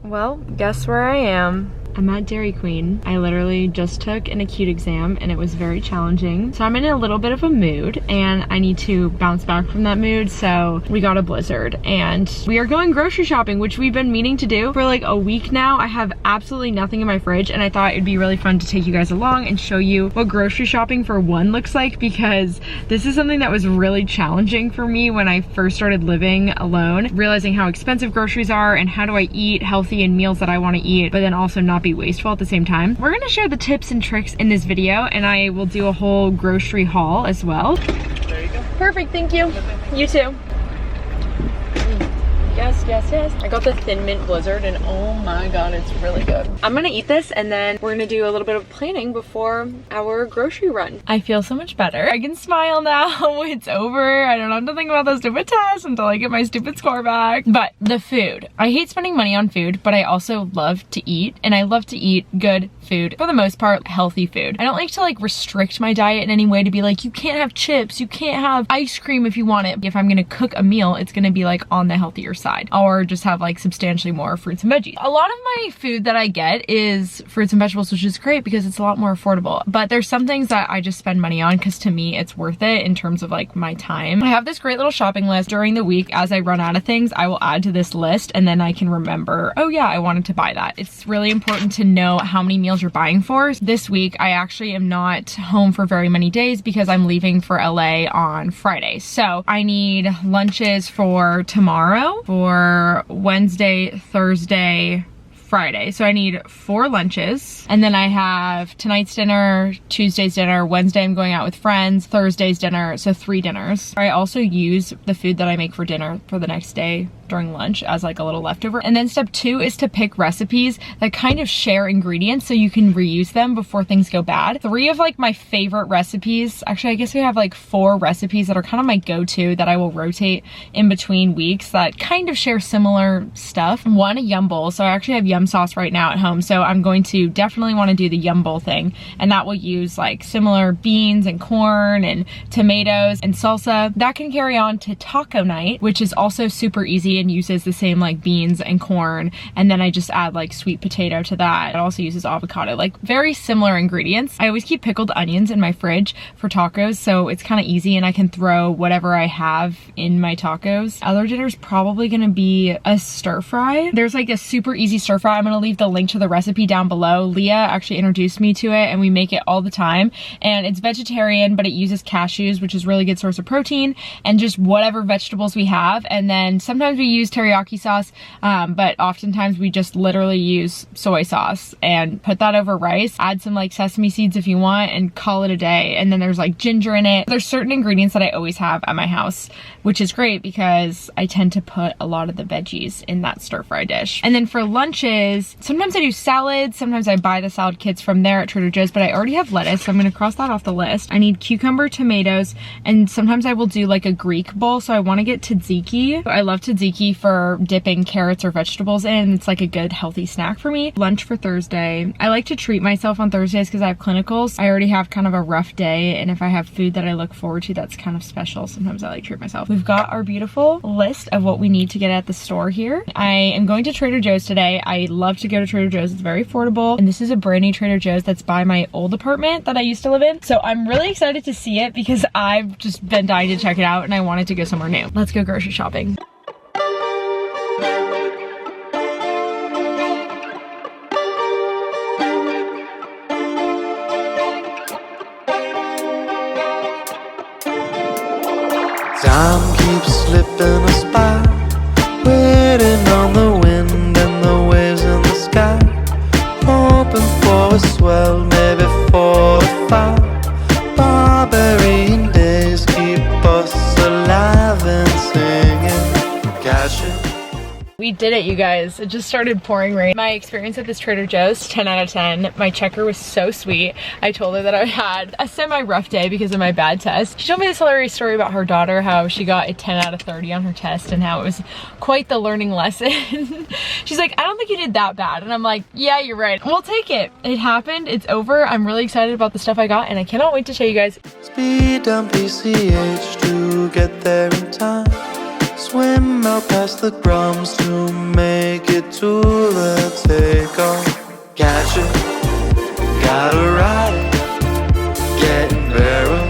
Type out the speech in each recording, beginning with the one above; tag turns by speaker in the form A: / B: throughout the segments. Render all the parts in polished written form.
A: Well, guess where I am? I'm at Dairy Queen. I literally just took an acute exam and it was very challenging. So I'm in a little bit of a mood and I need to bounce back from that mood. So we got a blizzard and we are going grocery shopping, which we've been meaning to do for like a week now. I have absolutely nothing in my fridge and I thought it'd be really fun to take you guys along and show you what grocery shopping for one looks like, because this is something that was really challenging for me when I first started living alone, realizing how expensive groceries are and how do I eat healthy and meals that I want to eat, but then also not be wasteful at the same time. We're gonna share the tips and tricks in this video and I will do a whole grocery haul as well.
B: There you go.
A: Perfect, thank you. You too. Yes, yes, yes. I got the Thin Mint Blizzard and oh my god, it's really good. I'm gonna eat this and then we're gonna do a little bit of planning before our grocery run. I feel so much better. I can smile now. It's over. I don't have to think about those stupid tests until I get my stupid score back. But the food. I hate spending money on food, but I also love to eat, and I love to eat good food. For the most part, healthy food. I don't like to like restrict my diet in any way to be like, you can't have chips, you can't have ice cream if you want it. If I'm gonna cook a meal, it's gonna be like on the healthier side, or just have like substantially more fruits and veggies. A lot of my food that I get is fruits and vegetables, which is great because it's a lot more affordable. But there's some things that I just spend money on because to me it's worth it in terms of like my time. I have this great little shopping list. During the week, as I run out of things, I will add to this list and then I can remember, oh yeah, I wanted to buy that. It's really important to know how many meals you're buying for. This week, I actually am not home for very many days because I'm leaving for LA on Friday. So I need lunches for tomorrow, for Wednesday, Thursday, Friday. So I need 4 lunches. And then I have tonight's dinner, Tuesday's dinner, Wednesday I'm going out with friends, Thursday's dinner, so 3 dinners. I also use the food that I make for dinner for the next day during lunch as like a little leftover. And then step 2 is to pick recipes that kind of share ingredients so you can reuse them before things go bad. 3 of like my favorite recipes, actually I guess we have like 4 recipes that are kind of my go-to that I will rotate in between weeks that kind of share similar stuff. 1, a yum bowl. So I actually have yum sauce right now at home, so I'm going to definitely want to do the yum bowl thing, and that will use like similar beans and corn and tomatoes and salsa. That can carry on to taco night, which is also super easy and uses the same like beans and corn, and then I just add like sweet potato to that. It also uses avocado, like very similar ingredients. I always keep pickled onions in my fridge for tacos, so it's kind of easy and I can throw whatever I have in my tacos. Other dinner's probably gonna be a stir fry. There's like a super easy stir fry. I'm gonna leave the link to the recipe down below. Leah actually introduced me to it and we make it all the time, and it's vegetarian but it uses cashews, which is a really good source of protein, and just whatever vegetables we have. And then sometimes we use teriyaki sauce, but oftentimes we just literally use soy sauce and put that over rice, add some like sesame seeds if you want, and call it a day. And then there's like ginger in it. There's certain ingredients that I always have at my house, which is great because I tend to put a lot of the veggies in that stir fry dish. And then for lunches, sometimes I do salads, sometimes I buy the salad kits from there at Trader Joe's, but I already have lettuce, so I'm gonna cross that off the list. I need cucumber, tomatoes, and sometimes I will do like a Greek bowl, so I wanna get tzatziki. I love tzatziki for dipping carrots or vegetables in. It's like a good healthy snack for me. Lunch for Thursday. I like to treat myself on Thursdays because I have clinicals. I already have kind of a rough day, and if I have food that I look forward to that's kind of special, sometimes I like to treat myself. We've got our beautiful list of what we need to get at the store here. I am going to Trader Joe's today. I love to go to Trader Joe's. It's very affordable, and this is a brand new Trader Joe's that's by my old apartment that I used to live in. So I'm really excited to see it because I've just been dying to check it out and I wanted to go somewhere new. Let's go grocery shopping.
C: Time keeps slipping us by, waiting on the wind and the waves in the sky, hoping for a swell, maybe 4 or 5. Barbarian days keep us alive and singing. Gotcha.
A: We did it, you guys. It just started pouring rain. My experience at this Trader Joe's, 10 out of 10. My checker was so sweet. I told her that I had a semi-rough day because of my bad test. She told me this hilarious story about her daughter, how she got a 10 out of 30 on her test and how it was quite the learning lesson. She's like, I don't think you did that bad. And I'm like, yeah, you're right. We'll take it. It happened. It's over. I'm really excited about the stuff I got and I cannot wait to show you guys.
C: Speed down PCH to get there in time. swim out past the crumbs to make it to the takeoff. Catch it, gotta ride it, getting barrel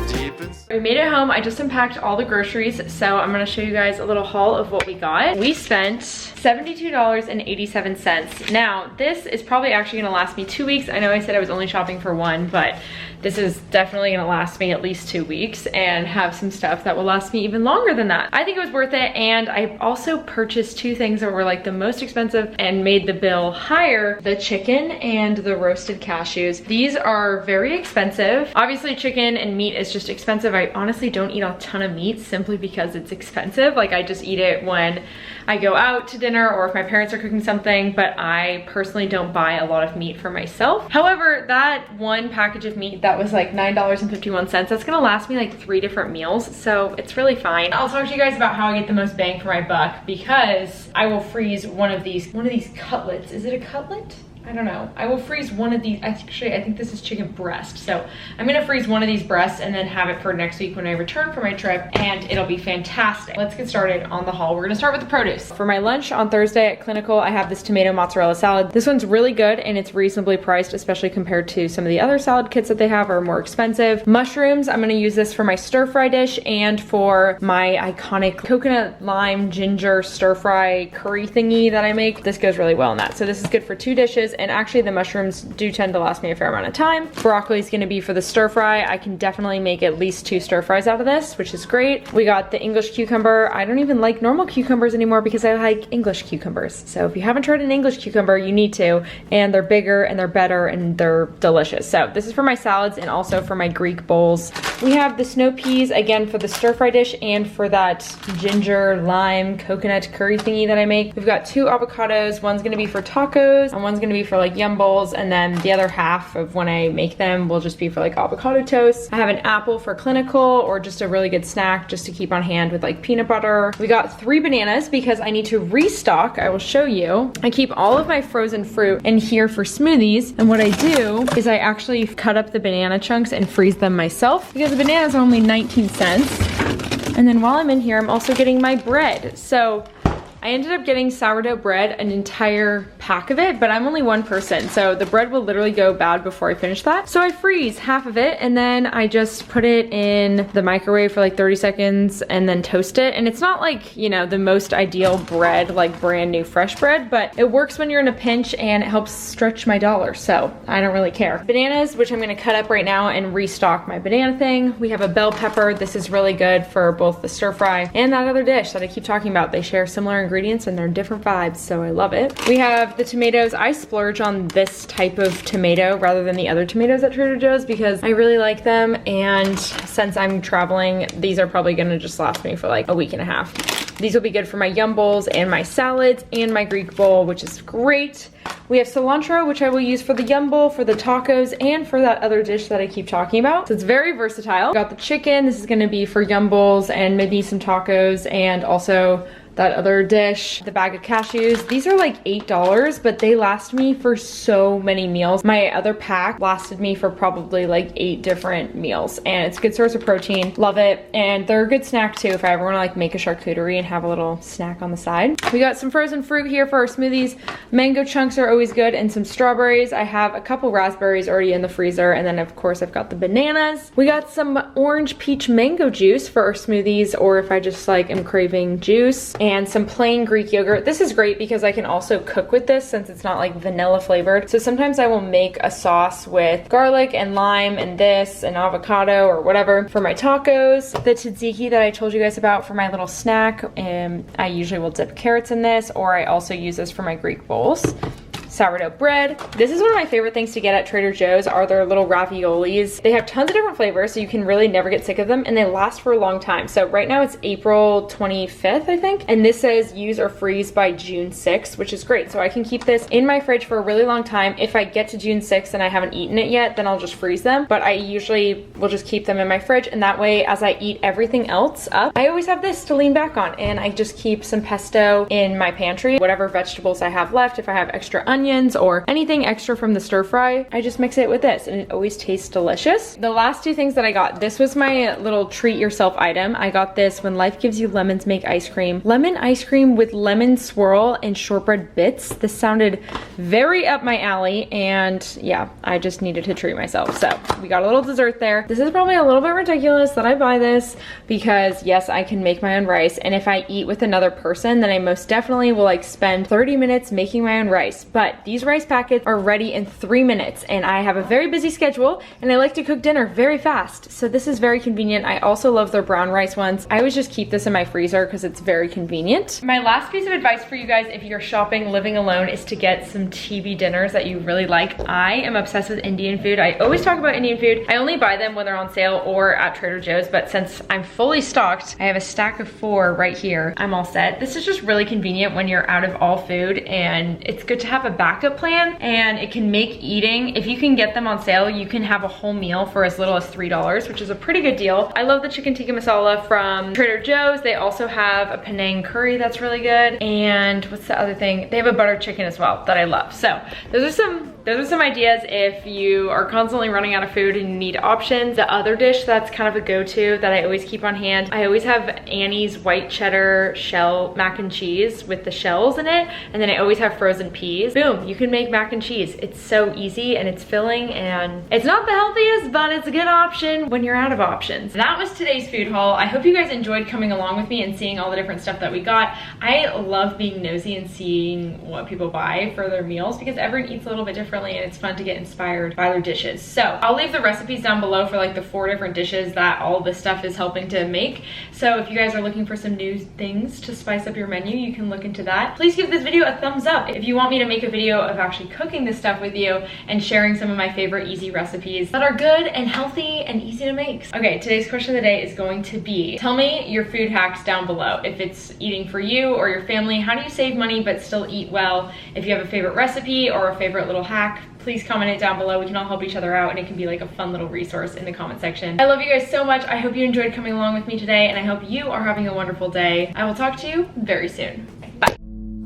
C: deep inside.
A: We made it home. I just unpacked all the groceries, so I'm gonna show you guys a little haul of what we got. We spent $72.87. Now, this is probably actually gonna last me 2 weeks. I know I said I was only shopping for one, but this is definitely gonna last me at least 2 weeks and have some stuff that will last me even longer than that. I think it was worth it, and I also purchased two things that were like the most expensive and made the bill higher: the chicken and the roasted cashews. These are very expensive. Obviously, chicken and meat is just expensive. I honestly don't eat a ton of meat simply because it's expensive. Like, I just eat it when I go out to dinner or if my parents are cooking something, but I personally don't buy a lot of meat for myself. However, that one package of meat that was like $9.51, that's gonna last me like 3 different meals, so it's really fine. I'll talk to you guys about how I get the most bang for my buck, because I will freeze one of these cutlets. Is it a cutlet? I don't know. I will freeze one of these. Actually, I think this is chicken breast. So I'm gonna freeze one of these breasts and then have it for next week when I return from my trip, and it'll be fantastic. Let's get started on the haul. We're gonna start with the produce. For my lunch on Thursday at Clinical, I have this tomato mozzarella salad. This one's really good and it's reasonably priced, especially compared to some of the other salad kits that they have are more expensive. Mushrooms, I'm gonna use this for my stir fry dish and for my iconic coconut lime ginger stir fry curry thingy that I make. This goes really well in that. So this is good for 2 dishes. And actually the mushrooms do tend to last me a fair amount of time. Broccoli is gonna be for the stir fry. I can definitely make at least 2 stir fries out of this, which is great. We got the English cucumber. I don't even like normal cucumbers anymore because I like English cucumbers. So if you haven't tried an English cucumber, you need to. And they're bigger and they're better and they're delicious. So this is for my salads and also for my Greek bowls. We have the snow peas, again for the stir fry dish and for that ginger lime coconut curry thingy that I make. We've got 2 avocados. One's gonna be for tacos and one's gonna be for like yum bowls, and then the other half of when I make them will just be for like avocado toast. I have an apple for Clinical, or just a really good snack just to keep on hand with like peanut butter. We got 3 bananas because I need to restock. I will show you. I keep all of my frozen fruit in here for smoothies, and what I do is I actually cut up the banana chunks and freeze them myself because the bananas are only 19 cents. And then while I'm in here, I'm also getting my bread. So I ended up getting sourdough bread, an entire pack of it, but I'm only one person, so the bread will literally go bad before I finish that. So I freeze half of it, and then I just put it in the microwave for like 30 seconds and then toast it. And it's not like, you know, the most ideal bread, like brand new fresh bread, but it works when you're in a pinch and it helps stretch my dollar, so I don't really care. Bananas, which I'm gonna cut up right now and restock my banana thing. We have a bell pepper. This is really good for both the stir fry and that other dish that I keep talking about. They share similar ingredients and they're different vibes, so I love it. We have the tomatoes. I splurge on this type of tomato rather than the other tomatoes at Trader Joe's because I really like them, and since I'm traveling, these are probably gonna just last me for like a week and a half. These will be good for my yum bowls and my salads and my Greek bowl, which is great. We have cilantro, which I will use for the yum bowl, for the tacos, and for that other dish that I keep talking about. So it's very versatile. Got the chicken. This is gonna be for yum bowls and maybe some tacos, and also that other dish. The bag of cashews. These are like $8, but they last me for so many meals. My other pack lasted me for probably like 8 different meals, and it's a good source of protein. Love it. And they're a good snack too if I ever want to like make a charcuterie and have a little snack on the side. We got some frozen fruit here for our smoothies. Mango chunks are always good, and some strawberries. I have a couple raspberries already in the freezer, and then of course I've got the bananas. We got some orange peach mango juice for our smoothies, or if I just like am craving juice, and some plain Greek yogurt. This is great because I can also cook with this since it's not like vanilla flavored. So sometimes I will make a sauce with garlic and lime and this and avocado or whatever for my tacos. The tzatziki that I told you guys about for my little snack, and I usually will dip carrots in this, or I also use this for my Greek bowls. Sourdough bread. This is one of my favorite things to get at Trader Joe's are their little raviolis. They have tons of different flavors, so you can really never get sick of them, and they last for a long time. So right now it's April 25th, I think, and this says use or freeze by June 6th, which is great. So I can keep this in my fridge for a really long time. If I get to June 6th and I haven't eaten it yet, then I'll just freeze them, but I usually will just keep them in my fridge, and that way as I eat everything else up, I always have this to lean back on, and I just keep some pesto in my pantry. Whatever vegetables I have left, if I have extra onions, onions or anything extra from the stir fry, I just mix it with this and it always tastes delicious. The last two things that I got, this was my little treat yourself item. I got this When Life Gives You Lemons Make Ice Cream. Lemon ice cream with lemon swirl and shortbread bits. This sounded very up my alley, and yeah, I just needed to treat myself. So we got a little dessert there. This is probably a little bit ridiculous that I buy this because yes, I can make my own rice, and if I eat with another person, then I most definitely will like spend 30 minutes making my own rice. But these rice packets are ready in 3 minutes, and I have a very busy schedule and I like to cook dinner very fast. So this is very convenient. I also love their brown rice ones. I always just keep this in my freezer because it's very convenient. My last piece of advice for you guys if you're shopping living alone is to get some TV dinners that you really like. I am obsessed with Indian food. I always talk about Indian food. I only buy them when they're on sale or at Trader Joe's, but since I'm fully stocked, I have a stack of 4 right here. I'm all set. This is just really convenient when you're out of all food, and it's good to have a backup plan, and it can make eating, if you can get them on sale, you can have a whole meal for as little as $3, which is a pretty good deal. I love the chicken tikka masala from Trader Joe's. They also have a Penang curry that's really good, and what's the other thing? They have a butter chicken as well that I love. So those are some ideas if you are constantly running out of food and you need options. The other dish that's kind of a go-to that I always keep on hand, I always have Annie's white cheddar shell mac and cheese with the shells in it, and then I always have frozen peas. Boom, you can make mac and cheese. It's so easy and it's filling, and it's not the healthiest, but it's a good option when you're out of options. That was today's food haul. I hope you guys enjoyed coming along with me and seeing all the different stuff that we got. I love being nosy and seeing what people buy for their meals because everyone eats a little bit differently, and it's fun to get inspired by their dishes. So I'll leave the recipes down below for like the 4 different dishes that all this stuff is helping to make. So if you guys are looking for some new things to spice up your menu, you can look into that. Please give this video a thumbs up if you want me to make a video of actually cooking this stuff with you and sharing some of my favorite easy recipes that are good and healthy and easy to make. Okay, today's question of the day is going to be, tell me your food hacks down below. If it's eating for you or your family, how do you save money but still eat well? If you have a favorite recipe or a favorite little hack, please comment it down below. We can all help each other out, and it can be like a fun little resource in the comment section. I love you guys so much. I hope you enjoyed coming along with me today, and I hope you are having a wonderful day. I will talk to you very soon. Bye.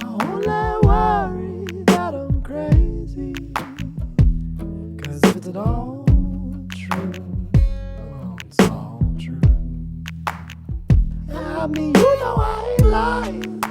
C: I only worry that I'm crazy, 'cause if it's all true, well, it's all true. I mean, you know I ain't lying.